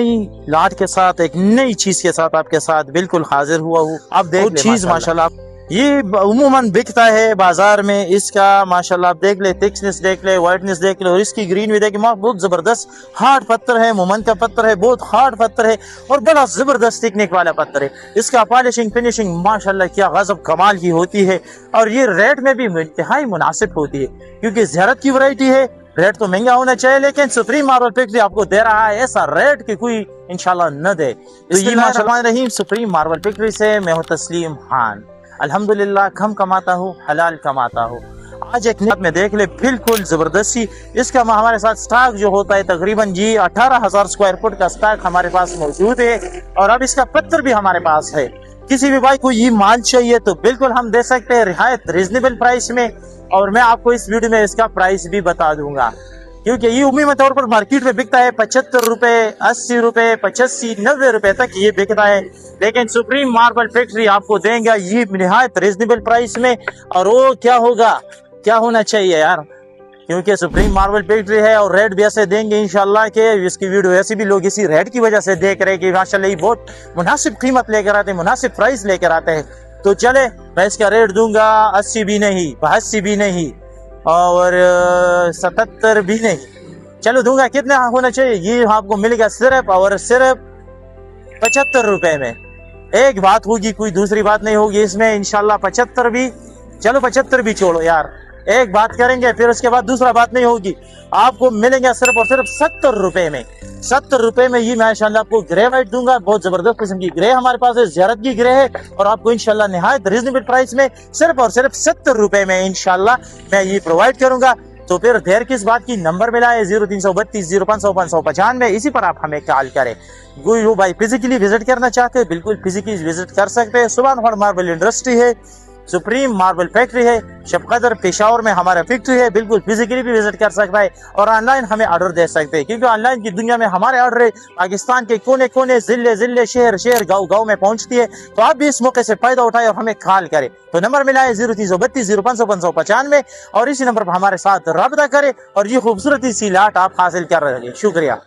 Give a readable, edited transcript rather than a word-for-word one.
नई लाट के साथ, एक नई चीज के साथ आपके साथ बिल्कुल हाजिर हुआ हूँ। आप देख चीज माशाल्लाह ये उमूमन बिकता है बाजार में, इसका माशाल्लाह आप देख ले, थिकनेस देख ले, वाइटनेस देख ले, और इसकी ग्रीन भी देख ले, बहुत जबरदस्त हार्ड पत्थर है, मोमन का पत्थर है, बहुत हार्ड पत्थर है और बड़ा जबरदस्त टेक्निक वाला पत्थर है। इसका पॉलिशिंग फिनिशिंग माशाल्लाह क्या गजब कमाल की होती है, और ये रेट में भी इंतहाई मुनासिब होती है, क्योंकि ज़ियारत की वैरायटी है। रेट तो महंगा होना चाहिए, लेकिन सुप्रीम मार्बल फैक्ट्री आपको दे रहा है ऐसा रेट कि कोई इंशाल्लाह न दे। तो ये माशाल्लाह रहीम सुप्रीम मार्बल फैक्ट्री से मैं हूँ तस्लीम खान। अल्हम्दुलिल्लाह कम कमाता हूँ, हलाल कमाता हूँ। आज एक नियत में देख ले बिल्कुल जबरदस्ती इसका हमारे साथ स्टॉक जो होता है तकरीबन जी 18,000 स्क्वायर फुट का स्टॉक हमारे पास मौजूद है, और अब इसका पत्थर भी हमारे पास है। किसी भी भाई को ये माल चाहिए तो बिल्कुल हम दे सकते हैं रियायत रीजनेबल प्राइस में, और मैं आपको इस वीडियो में इसका प्राइस भी बता दूंगा, क्योंकि ये उम्मीद तौर पर मार्केट में बिकता है 75 रुपए, 80 रुपए, 85, 90 रुपए तक ये बिकता है, लेकिन सुप्रीम मार्बल फैक्ट्री आपको देंगे ये निहायत रीजनेबल प्राइस में। और वो क्या होगा, क्या होना चाहिए यार, क्योंकि सुप्रीम मार्बल फैक्ट्री है और रेट भी ऐसे देंगे इंशाल्लाह के इसकी वीडियो ऐसे भी लोग इसी रेट की वजह से देख रहे हैं कि माशाल्लाह ये बहुत मुनासिब कीमत लेकर आते हैं, मुनासिब प्राइस लेकर आते हैं। तो चले मैं इसका रेट दूंगा 80 भी नहीं, 82 भी नहीं, और 77 भी नहीं, चलो दूंगा। कितना होना चाहिए, ये आपको मिलेगा सिर्फ और सिर्फ 75 रुपए में। एक बात होगी, कोई दूसरी बात नहीं होगी इसमें इंशाल्लाह। 75 भी, चलो 75 भी छोड़ो यार, एक बात करेंगे फिर उसके बाद दूसरा बात नहीं होगी। आपको मिलेंगे सिर्फ और सिर्फ 70 रुपए में। 70 रुपए में ये माशाल्लाह आपको ग्रे वाइट दूंगा, बहुत जबरदस्त किस्म की ग्रे हमारे पास है, ज़ियारत की ग्रे है, और आपको इंशाल्लाह निहायत रीजनेबल प्राइस में सिर्फ और सिर्फ 70 रुपए में इंशाल्लाह मैं ये प्रोवाइड करूंगा। तो फिर देर किस बात की, नंबर मिला है 0332 0500 595, इसी पर आप हमें कॉल करें। कोई भाई फिजिकली विजिट करना चाहते हैं बिल्कुल फिजिकली विजिट कर सकते हैं। सुभान मार्बल इंडस्ट्री है, सुप्रीम मार्बल फैक्ट्री है, शबकदर पेशावर में हमारा फैक्ट्री है, बिल्कुल फिजिकली भी विजिट कर सकता है, और ऑनलाइन हमें ऑर्डर दे सकते हैं, क्योंकि ऑनलाइन की दुनिया में हमारे ऑर्डर पाकिस्तान के कोने कोने, जिले जिले, शहर शहर, गांव गांव में पहुंचती है। तो आप भी इस मौके से फायदा उठाए और हमें कॉल करें। तो नंबर मिला है 0332 0500 595, और इसी नंबर पर हमारे साथ राब्ता करें और ये खूबसूरती सी लाट आप हासिल कर रहे हैं। शुक्रिया।